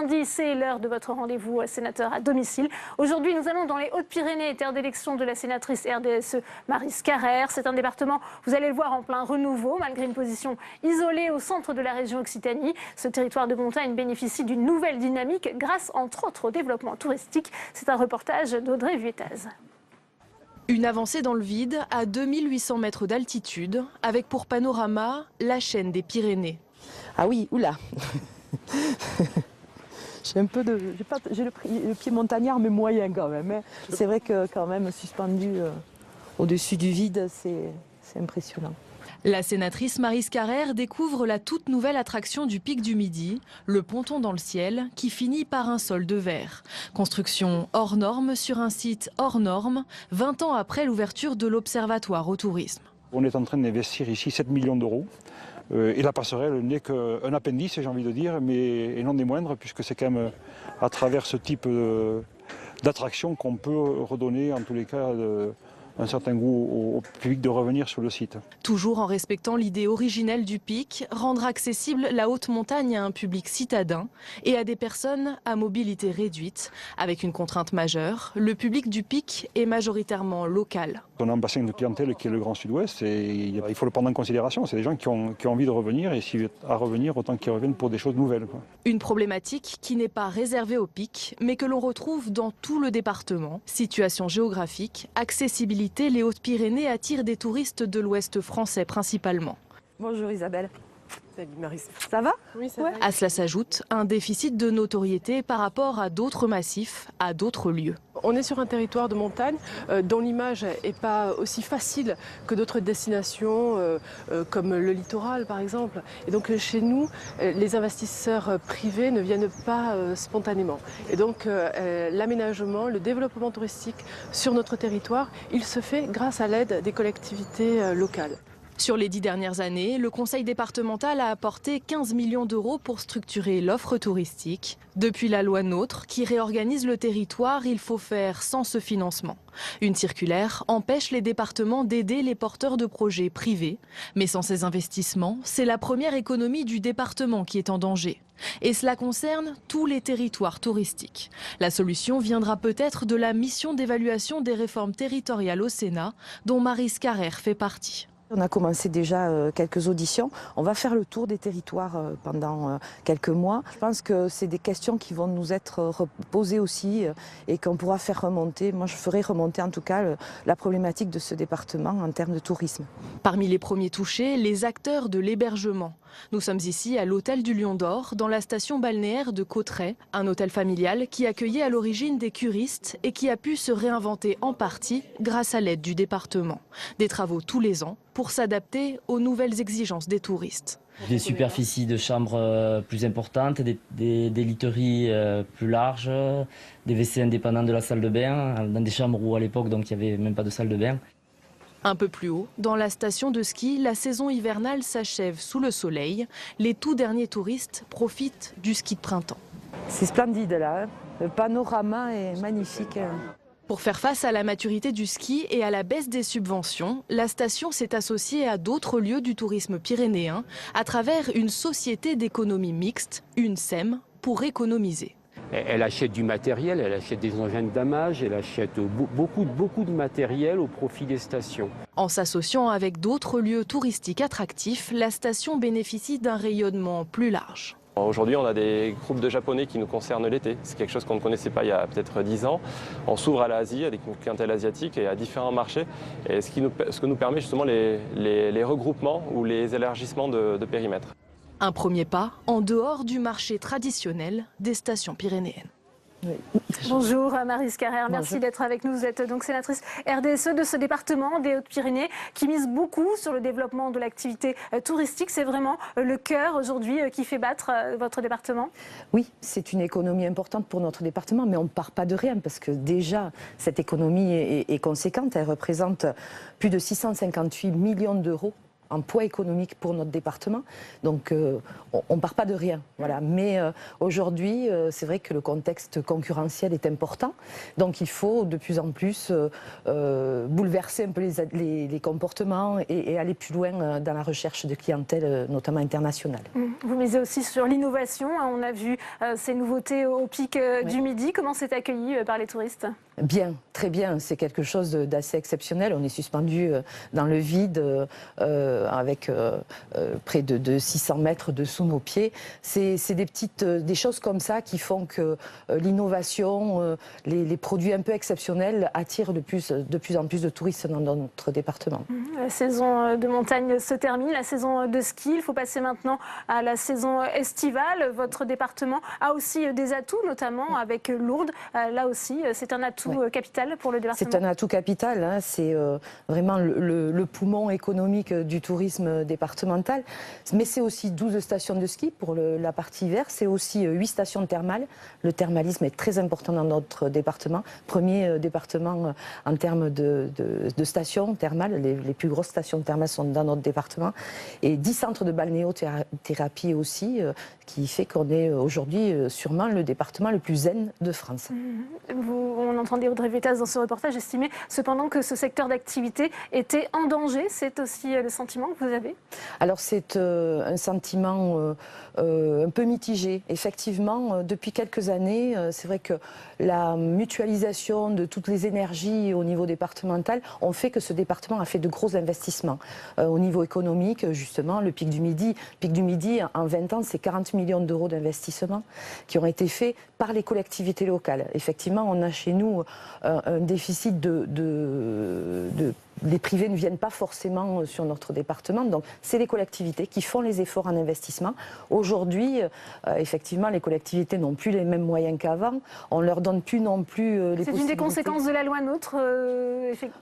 lundi, c'est l'heure de votre rendez-vous sénateur à domicile. Aujourd'hui, nous allons dans les Hautes-Pyrénées, terre d'élection de la sénatrice RDSE Maryse Carrère. C'est un département, vous allez le voir, en plein renouveau, malgré une position isolée au centre de la région Occitanie. Ce territoire de montagne bénéficie d'une nouvelle dynamique grâce, entre autres, au développement touristique. C'est un reportage d'Audrey Vuettaz. Une avancée dans le vide à 2800 mètres d'altitude, avec pour panorama la chaîne des Pyrénées. Ah oui, oula. J'ai le pied montagnard, mais moyen quand même. Hein. C'est vrai que quand même, suspendu au-dessus du vide, c'est impressionnant. La sénatrice Maryse Carrère découvre la toute nouvelle attraction du Pic du Midi, le ponton dans le ciel, qui finit par un sol de verre. Construction hors norme sur un site hors norme, 20 ans après l'ouverture de l'Observatoire au tourisme. On est en train d'investir ici 7 millions d'euros. Et la passerelle n'est qu'un appendice, j'ai envie de dire, et non des moindres, puisque c'est quand même à travers ce type d'attraction qu'on peut redonner, en tous les cas, un certain goût au public de revenir sur le site. Toujours en respectant l'idée originelle du pic, rendre accessible la haute montagne à un public citadin et à des personnes à mobilité réduite. Avec une contrainte majeure, le public du pic est majoritairement local. On a un bassin de clientèle qui est le Grand Sud-Ouest et il faut le prendre en considération. C'est des gens qui ont envie de revenir et s'ils veulent à revenir, autant qu'ils reviennent pour des choses nouvelles. Une problématique qui n'est pas réservée au pic, mais que l'on retrouve dans tout le département. Situation géographique, accessibilité, les Hautes-Pyrénées attirent des touristes de l'Ouest français principalement. Bonjour Isabelle. Salut Maryse. Ça va? Oui, ça va. À cela s'ajoute un déficit de notoriété par rapport à d'autres massifs, à d'autres lieux. On est sur un territoire de montagne dont l'image n'est pas aussi facile que d'autres destinations comme le littoral par exemple. Et donc chez nous, les investisseurs privés ne viennent pas spontanément. Et donc l'aménagement, le développement touristique sur notre territoire, il se fait grâce à l'aide des collectivités locales. Sur les 10 dernières années, le conseil départemental a apporté 15 millions d'euros pour structurer l'offre touristique. Depuis la loi NOTRe, qui réorganise le territoire, il faut faire sans ce financement. Une circulaire empêche les départements d'aider les porteurs de projets privés. Mais sans ces investissements, c'est la première économie du département qui est en danger. Et cela concerne tous les territoires touristiques. La solution viendra peut-être de la mission d'évaluation des réformes territoriales au Sénat, dont Maryse Carrère fait partie. On a commencé déjà quelques auditions. On va faire le tour des territoires pendant quelques mois. Je pense que c'est des questions qui vont nous être posées aussi et qu'on pourra faire remonter. Moi, je ferai remonter en tout cas la problématique de ce département en termes de tourisme. Parmi les premiers touchés, les acteurs de l'hébergement. Nous sommes ici à l'hôtel du Lion d'Or, dans la station balnéaire de Cauterets, un hôtel familial qui accueillait à l'origine des curistes et qui a pu se réinventer en partie grâce à l'aide du département. Des travaux tous les ans pour s'adapter aux nouvelles exigences des touristes. Des superficies de chambres plus importantes, des literies plus larges, des WC indépendants de la salle de bain, dans des chambres où à l'époque donc il n'y avait même pas de salle de bain. Un peu plus haut, dans la station de ski, la saison hivernale s'achève sous le soleil. Les tout derniers touristes profitent du ski de printemps. C'est splendide là, le panorama est magnifique. Pour faire face à la maturité du ski et à la baisse des subventions, la station s'est associée à d'autres lieux du tourisme pyrénéen à travers une société d'économie mixte, une SEM, pour économiser. Elle achète du matériel, elle achète des engins de damage, elle achète beaucoup de matériel au profit des stations. En s'associant avec d'autres lieux touristiques attractifs, la station bénéficie d'un rayonnement plus large. Aujourd'hui, on a des groupes de Japonais qui nous concernent l'été. C'est quelque chose qu'on ne connaissait pas il y a peut-être 10 ans. On s'ouvre à l'Asie, à des clientèles asiatiques et à différents marchés. Et ce que nous permet justement les regroupements ou les élargissements de périmètre. Un premier pas en dehors du marché traditionnel des stations pyrénéennes. Oui. Bonjour Maryse Carrère, merci Bonjour. d'être avec nous. Vous êtes donc sénatrice RDSE de ce département des Hautes-Pyrénées qui mise beaucoup sur le développement de l'activité touristique. C'est vraiment le cœur aujourd'hui qui fait battre votre département? Oui, c'est une économie importante pour notre département, mais on ne part pas de rien parce que déjà cette économie est conséquente. Elle représente plus de 658 millions d'euros un poids économique pour notre département. Donc on ne part pas de rien. Voilà. Mais aujourd'hui, c'est vrai que le contexte concurrentiel est important. Donc il faut de plus en plus bouleverser un peu les comportements et aller plus loin dans la recherche de clientèle, notamment internationale. Vous misez aussi sur l'innovation. On a vu ces nouveautés au pic du Midi. Comment c'est accueilli par les touristes ? Bien, très bien. C'est quelque chose d'assez exceptionnel. On est suspendu dans le vide avec près de 600 mètres dessous nos pieds. C'est des choses comme ça qui font que l'innovation, les produits un peu exceptionnels attirent de plus en plus de touristes dans notre département. La saison de montagne se termine, la saison de ski. Il faut passer maintenant à la saison estivale. Votre département a aussi des atouts, notamment avec Lourdes. Là aussi, c'est un atout capital pour le département. C'est un atout capital. Hein. C'est vraiment le poumon économique du tourisme départemental. Mais c'est aussi 12 stations de ski pour la partie hiver. C'est aussi 8 stations thermales. Le thermalisme est très important dans notre département. Premier département en termes de stations thermales. Les plus grosses stations thermales sont dans notre département. Et 10 centres de balnéothérapie aussi, qui fait qu'on est aujourd'hui sûrement le département le plus zen de France. On entendait Audrey Vétas dans ce reportage estimer cependant que ce secteur d'activité était en danger. C'est aussi le sentiment que vous avez ? Alors c'est un sentiment un peu mitigé. Effectivement, depuis quelques années, c'est vrai que la mutualisation de toutes les énergies au niveau départemental ont fait que ce département a fait de gros investissements. Au niveau économique, justement, le Pic du Midi, en 20 ans, c'est 40 millions d'euros d'investissement qui ont été faits par les collectivités locales. Effectivement, on a chez nous un déficit les privés ne viennent pas forcément sur notre département, donc c'est les collectivités qui font les efforts en investissement. Aujourd'hui, effectivement, les collectivités n'ont plus les mêmes moyens qu'avant, on ne leur donne plus non plus les possibilités. C'est une des conséquences de la loi NOTRe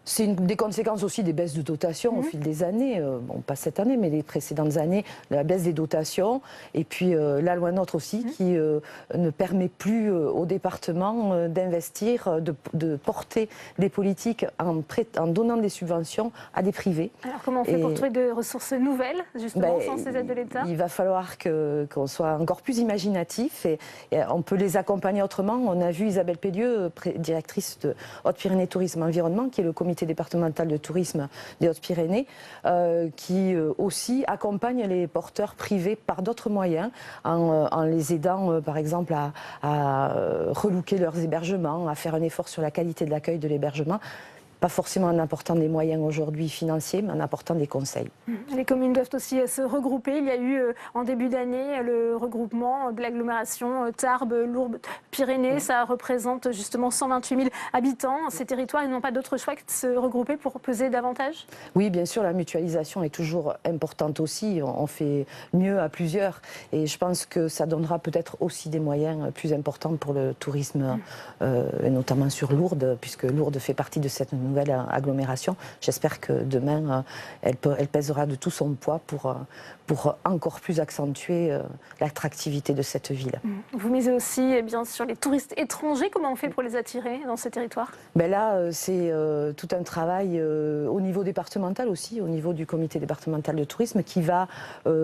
C'est une des conséquences aussi des baisses de dotations au fil des années, bon pas cette année mais les précédentes années, la baisse des dotations et puis la loi NOTRe aussi qui ne permet plus au département d'investir, de porter des politiques en donnant des subventions à des privés. Alors comment on fait pour trouver de ressources nouvelles, justement, sans ces aides de l'État ? Il va falloir qu'on soit encore plus imaginatif et on peut les accompagner autrement. On a vu Isabelle Pellieu, directrice de Haute-Pyrénées Tourisme Environnement, qui est le comité départemental de tourisme des Hautes-Pyrénées, qui aussi accompagne les porteurs privés par d'autres moyens, en les aidant par exemple à relooker leurs hébergements, à faire un effort sur la qualité de l'accueil de l'hébergement. Pas forcément en apportant des moyens aujourd'hui financiers, mais en apportant des conseils. Les communes doivent aussi se regrouper. Il y a eu en début d'année le regroupement de l'agglomération Tarbes, Lourdes, Pyrénées. Ça représente justement 128 000 habitants. Ces territoires, ils n'ont pas d'autre choix que de se regrouper pour peser davantage ? Oui, bien sûr, la mutualisation est toujours importante aussi. On fait mieux à plusieurs. Et je pense que ça donnera peut-être aussi des moyens plus importants pour le tourisme, et notamment sur Lourdes, puisque Lourdes fait partie de cette nouvelle agglomération. J'espère que demain, elle pèsera de tout son poids pour encore plus accentuer l'attractivité de cette ville. Vous misez aussi bien sur les touristes étrangers. Comment on fait pour les attirer dans ces territoires ? Là, c'est tout un travail au niveau départemental aussi, au niveau du comité départemental de tourisme qui va,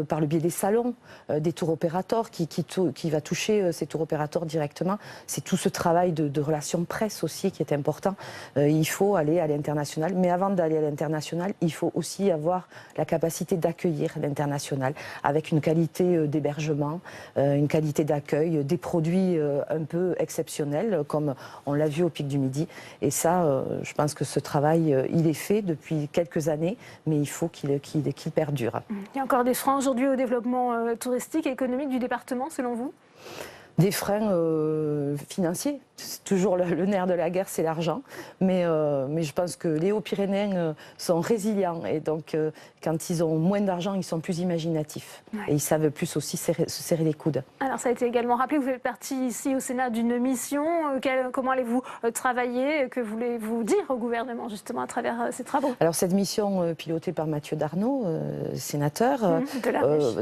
par le biais des salons, des tours opérateurs, qui va toucher ces tours opérateurs directement. C'est tout ce travail de relations presse aussi qui est important. Il faut aller à l'international, mais avant d'aller à l'international, il faut aussi avoir la capacité d'accueillir l'international avec une qualité d'hébergement, une qualité d'accueil, des produits un peu exceptionnels comme on l'a vu au Pic du Midi. Et ça, je pense que ce travail, il est fait depuis quelques années, mais il faut qu'il perdure. Il y a encore des freins aujourd'hui au développement touristique et économique du département, selon vous ? Des freins financiers. C'est toujours le nerf de la guerre, c'est l'argent. Mais je pense que les Hauts-Pyrénéens sont résilients. Et donc, quand ils ont moins d'argent, ils sont plus imaginatifs. Ouais. Et ils savent plus aussi se serrer les coudes. Alors, ça a été également rappelé, vous faites partie ici au Sénat d'une mission. Comment allez-vous travailler ? Que voulez-vous dire au gouvernement, justement, à travers ces travaux ? Alors, cette mission pilotée par Mathieu Darnaud, sénateur,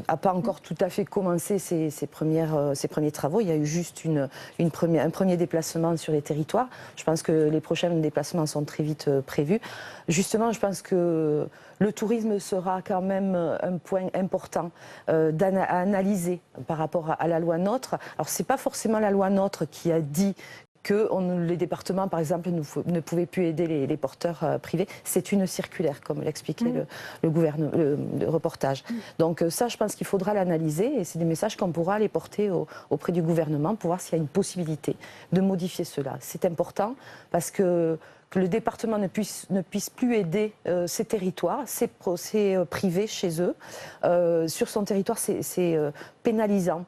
n'a pas encore tout à fait commencé ses premiers travaux. Il y a eu juste un premier déplacement déplacements sur les territoires. Je pense que les prochains déplacements sont très vite prévus. Justement, je pense que le tourisme sera quand même un point important à analyser par rapport à la loi NOTRe. Alors, ce n'est pas forcément la loi NOTRe qui a dit que les départements, par exemple, ne pouvaient plus aider les porteurs privés. C'est une circulaire, comme l'expliquait le reportage. Donc ça, je pense qu'il faudra l'analyser et c'est des messages qu'on pourra aller porter auprès du gouvernement pour voir s'il y a une possibilité de modifier cela. C'est important parce que le département ne puisse plus aider ces territoires, ces privés chez eux. Sur son territoire, c'est pénalisant.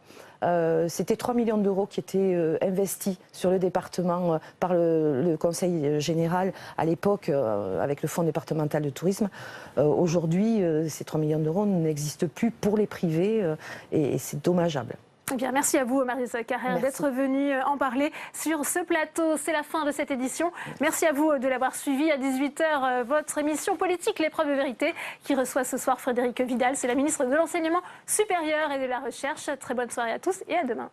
C'était 3 millions d'euros qui étaient investis sur le département par le Conseil général à l'époque avec le Fonds départemental de tourisme. Aujourd'hui, ces 3 millions d'euros n'existent plus pour les privés et c'est dommageable. Eh bien, merci à vous, Maryse Carrère, d'être venue en parler sur ce plateau. C'est la fin de cette édition. Merci à vous de l'avoir suivi. À 18h, votre émission politique, l'épreuve de vérité, qui reçoit ce soir Frédérique Vidal. C'est la ministre de l'Enseignement supérieur et de la Recherche. Très bonne soirée à tous et à demain.